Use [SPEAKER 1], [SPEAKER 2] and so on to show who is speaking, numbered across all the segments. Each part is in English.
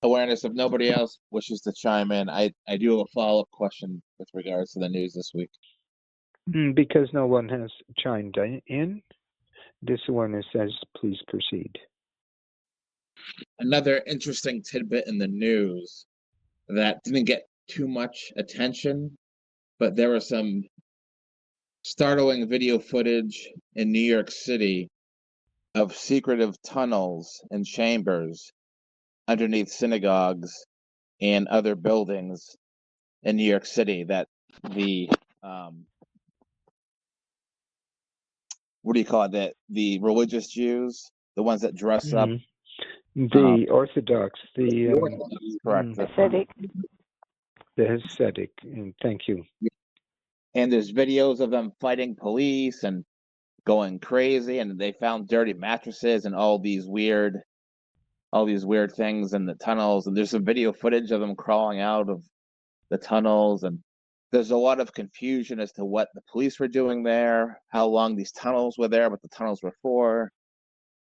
[SPEAKER 1] awareness, if nobody else wishes to chime in, I do have a follow-up question with regards to the news this week.
[SPEAKER 2] Because no one has chimed in, this awareness says, please proceed.
[SPEAKER 1] Another interesting tidbit in the news that didn't get too much attention, but there was some startling video footage in New York City of secretive tunnels and chambers underneath synagogues and other buildings in New York City that the what do you call it? The religious Jews, the ones that dress up,
[SPEAKER 2] the Orthodox,
[SPEAKER 1] correct,
[SPEAKER 2] the Hasidic. Thank you.
[SPEAKER 1] And there's videos of them fighting police and going crazy, and they found dirty mattresses and all these weird things in the tunnels. And there's some video footage of them crawling out of the tunnels, and there's a lot of confusion as to what the police were doing there, how long these tunnels were there, what the tunnels were for.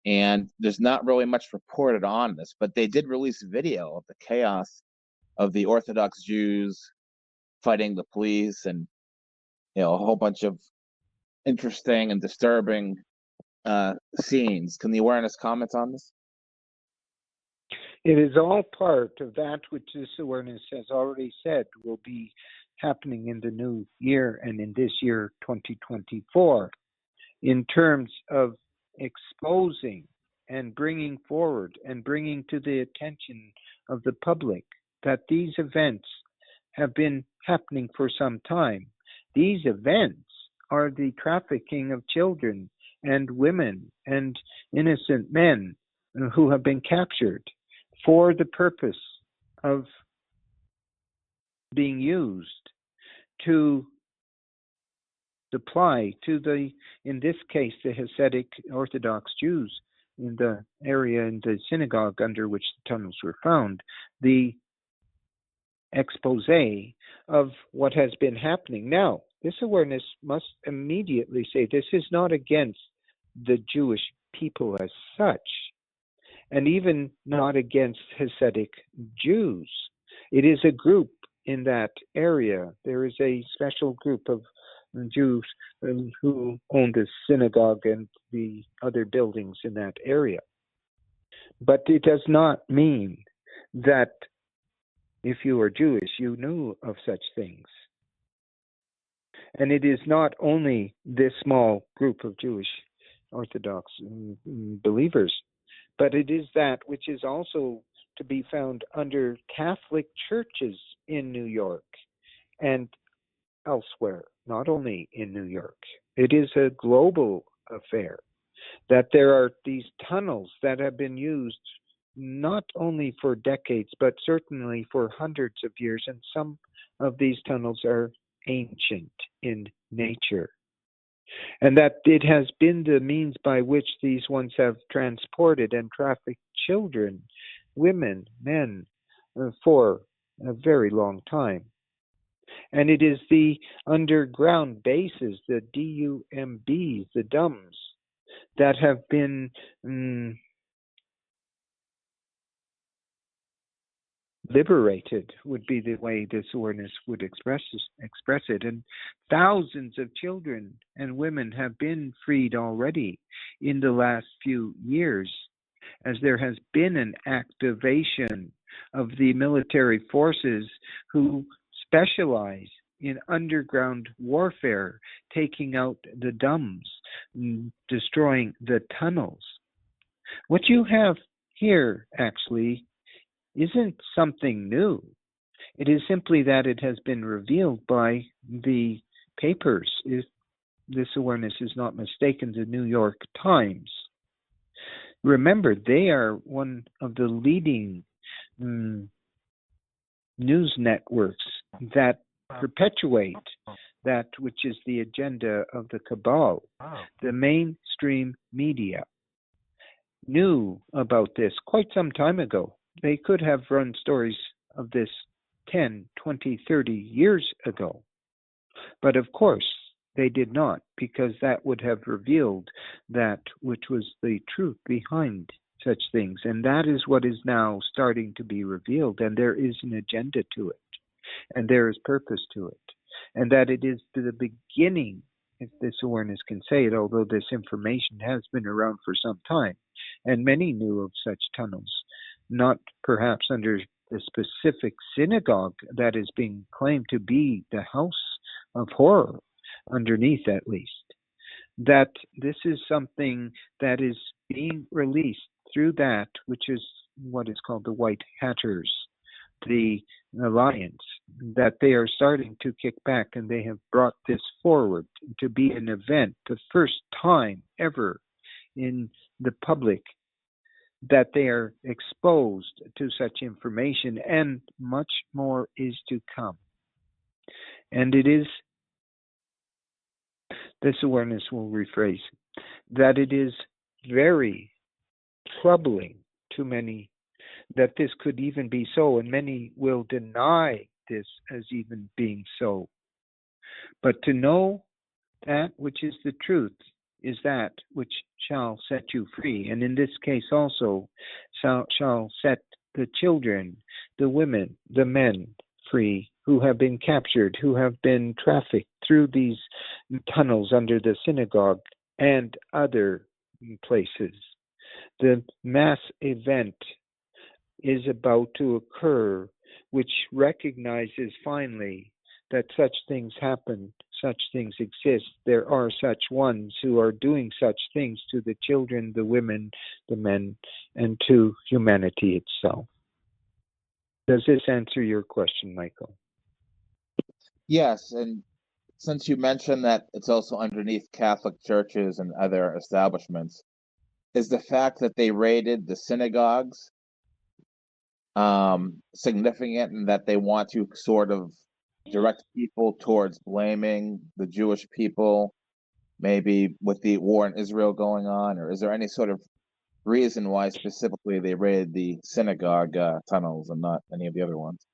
[SPEAKER 1] And there's not really much reported on this, but they did release video of the chaos of the Orthodox Jews fighting the police, and a whole bunch of interesting and disturbing scenes. Can the awareness comment on this?
[SPEAKER 2] It is all part of that which this awareness has already said will be happening in the new year and in this year 2024 in terms of exposing and bringing forward and bringing to the attention of the public that these events have been happening for some time. These events are the trafficking of children and women and innocent men who have been captured for the purpose of being used to supply to in this case, the Hasidic Orthodox Jews in the area, in the synagogue under which the tunnels were found, the expose of what has been happening. Now, this awareness must immediately say this is not against the Jewish people as such, and even not against Hasidic Jews. It is a group in that area. There is a special group of Jews who own the synagogue and the other buildings in that area. But it does not mean that if you are Jewish, you knew of such things. And it is not only this small group of Jewish Orthodox believers, but it is that which is also to be found under Catholic churches in New York and elsewhere, not only in New York. It is a global affair, that there are these tunnels that have been used not only for decades, but certainly for hundreds of years, and some of these tunnels are ancient in nature. And that it has been the means by which these ones have transported and trafficked children, women, men, for a very long time. And it is the underground bases, the DUMBs, the DUMBs, that have been liberated, would be the way this awareness would express it. And thousands of children and women have been freed already in the last few years, as there has been an activation of the military forces who specialize in underground warfare, taking out the DUMBs, destroying the tunnels. What you have here, actually, isn't something new. It is simply that it has been revealed by the papers, if this awareness is not mistaken, the New York Times. Remember, they are one of the leading news networks that perpetuate that which is the agenda of the cabal. The mainstream media knew about this quite some time ago. They could have run stories of this 10, 20, 30 years ago. But of course, they did not, because that would have revealed that which was the truth behind such things. And that is what is now starting to be revealed. And there is an agenda to it. And there is purpose to it. And that it is to the beginning, if this awareness can say it, although this information has been around for some time. And many knew of such tunnels, not perhaps under the specific synagogue that is being claimed to be the house of horror, underneath at least. That this is something that is being released through that which is what is called the White Hatters, the alliance, that they are starting to kick back, and they have brought this forward to be an event, the first time ever in the public that they are exposed to such information, and much more is to come. And it is, this awareness will rephrase, that it is very troubling to many that this could even be so, and many will deny this as even being so. But to know that which is the truth is that which shall set you free, and in this case also shall set the children, the women, the men free who have been captured, who have been trafficked through these tunnels under the synagogue and other places. The mass event is about to occur, which recognizes finally that such things happen, such things exist. There are such ones who are doing such things to the children, the women, the men, and to humanity itself. Does this answer your question, Michael?
[SPEAKER 1] Yes, and since you mentioned that it's also underneath Catholic churches and other establishments, is the fact that they raided the synagogues significant in that they want to sort of direct people towards blaming the Jewish people, maybe with the war in Israel going on? Or is there any sort of reason why specifically they raided the synagogue tunnels and not any of the other ones?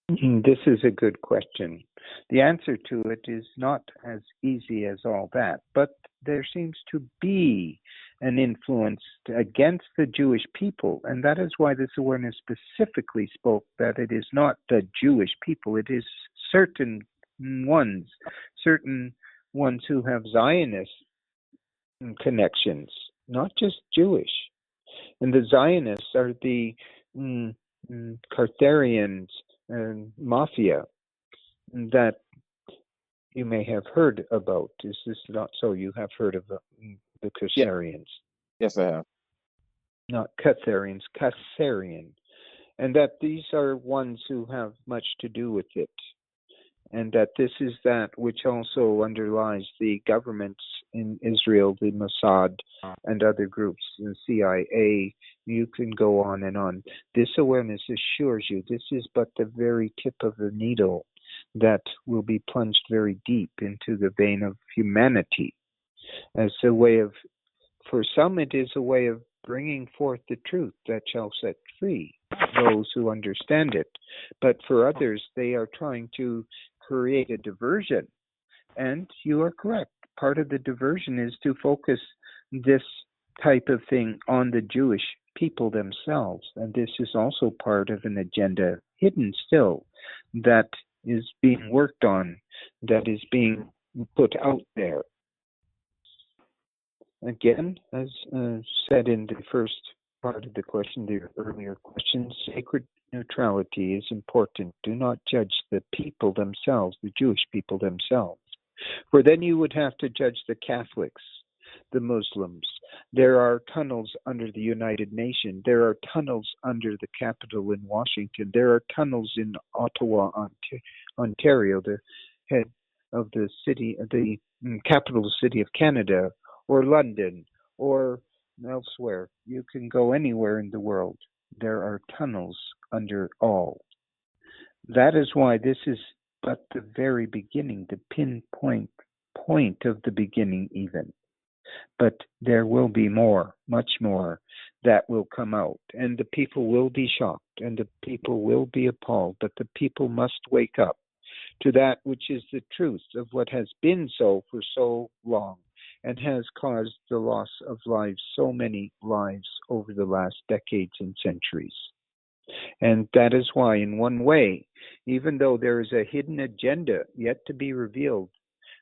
[SPEAKER 2] This is a good question. The answer to it is not as easy as all that, but there seems to be an influence against the Jewish people, and that is why this awareness specifically spoke that it is not the Jewish people, it is certain ones who have Zionist connections, not just Jewish. And the Zionists are the Khazarian Mafia that you may have heard about. Is this not so? You have heard of the Khazarians?
[SPEAKER 1] Yes, I have.
[SPEAKER 2] Not Khazarians, Khazarian. And that these are ones who have much to do with it. And that this is that which also underlies the governments in Israel, the Mossad, and other groups, the CIA. You can go on and on. This awareness assures you this is but the very tip of the needle that will be plunged very deep into the vein of humanity. As a way of, for some it is a way of bringing forth the truth that shall set free those who understand it. But for others, they are trying to create a diversion. And you are correct. Part of the diversion is to focus this type of thing on the Jewish people themselves. And this is also part of an agenda, hidden still, that is being worked on, that is being put out there. Again, as said in the first part of the question, the earlier question, sacred neutrality is important. Do not judge the people themselves, the Jewish people themselves. For then you would have to judge the Catholics, the Muslims. There are tunnels under the United Nations. There are tunnels under the Capitol in Washington. There are tunnels in Ottawa, Ontario, the head of the city, the capital city of Canada, or London, or elsewhere. You can go anywhere in the world. There are tunnels under all. That is why this is but the very beginning, the pinpoint point of the beginning even. But there will be more, much more, that will come out. And the people will be shocked, and the people will be appalled. But the people must wake up to that which is the truth of what has been so for so long. and has caused the loss of lives, so many lives over the last decades and centuries. And that is why, in one way, even though there is a hidden agenda yet to be revealed,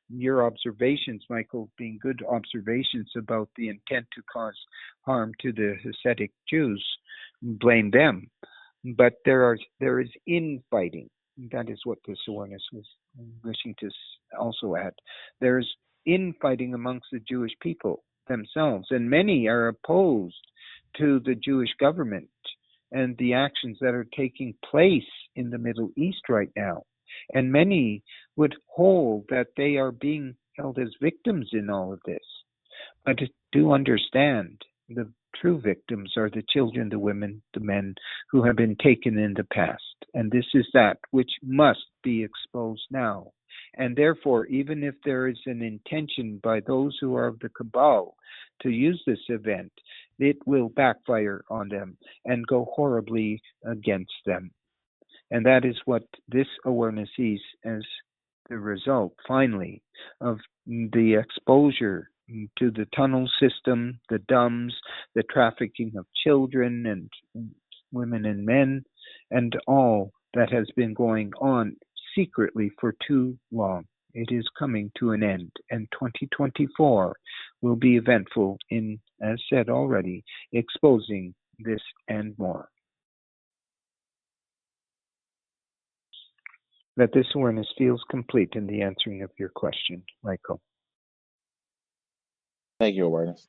[SPEAKER 2] your observations, Michael, being good observations about the intent to cause harm to the Hasidic Jews, blame them. But there is infighting. That is what this awareness was wishing to also add. There's infighting amongst the Jewish people themselves, and many are opposed to the Jewish government and the actions that are taking place in the Middle East right now. And many would hold that they are being held as victims in all of this. But do understand, the true victims are the children, the women, the men who have been taken in the past. And this is that which must be exposed now. And therefore, even if there is an intention by those who are of the cabal to use this event, it will backfire on them and go horribly against them. And that is what this awareness sees as the result, finally, of the exposure to the tunnel system, the DUMBs, the trafficking of children and women and men, and all that has been going on secretly for too long. It is coming to an end, and 2024 will be eventful in, as said already, exposing this and more. That this awareness feels complete in the answering of your question, Michael.
[SPEAKER 1] Thank you, awareness.